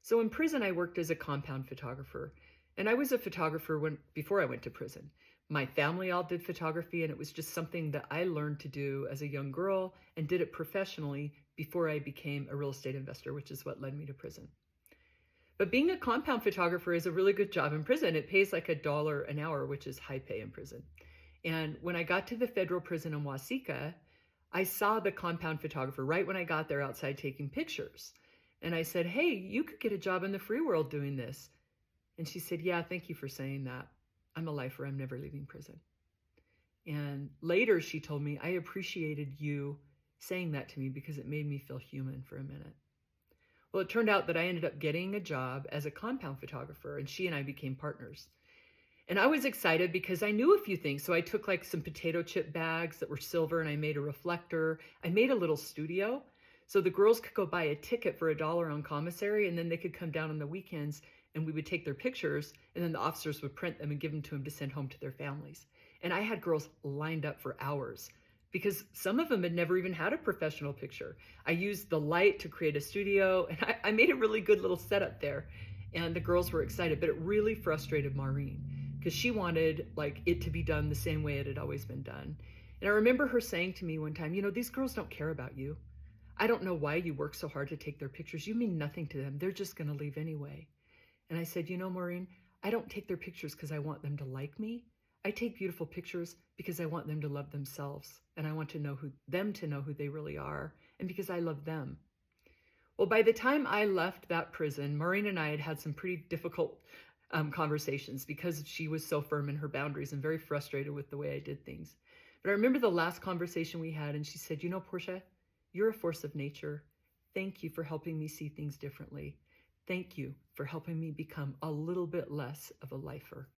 So in prison, I worked as a compound photographer. And I was a photographer before I went to prison. My family all did photography, and it was just something that I learned to do as a young girl and did it professionally before I became a real estate investor, which is what led me to prison. But being a compound photographer is a really good job in prison. It pays like $1 an hour, which is high pay in prison. And when I got to the federal prison in Waseca, I saw the compound photographer right when I got there outside taking pictures. And I said, "Hey, you could get a job in the free world doing this." And she said, "Yeah, thank you for saying that. I'm a lifer. I'm never leaving prison." And later she told me, "I appreciated you saying that to me because it made me feel human for a minute." Well, it turned out that I ended up getting a job as a compound photographer, and she and I became partners. And I was excited because I knew a few things. So I took like some potato chip bags that were silver and I made a reflector. I made a little studio. So the girls could go buy a ticket for $1 on commissary, and then they could come down on the weekends and we would take their pictures, and then the officers would print them and give them to them to send home to their families. And I had girls lined up for hours because some of them had never even had a professional picture. I used the light to create a studio, and I made a really good little setup there. And the girls were excited, but it really frustrated Maureen because she wanted like it to be done the same way it had always been done. And I remember her saying to me one time, these girls don't care about you. I don't know why you work so hard to take their pictures. You mean nothing to them. They're just going to leave anyway. And I said, Maureen, I don't take their pictures because I want them to like me. I take beautiful pictures because I want them to love themselves. And I want to know them to know who they really are. And because I love them. Well, by the time I left that prison, Maureen and I had had some pretty difficult conversations because she was so firm in her boundaries and very frustrated with the way I did things. But I remember the last conversation we had, and she said, Portia, you're a force of nature. Thank you for helping me see things differently. Thank you for helping me become a little bit less of a lifer.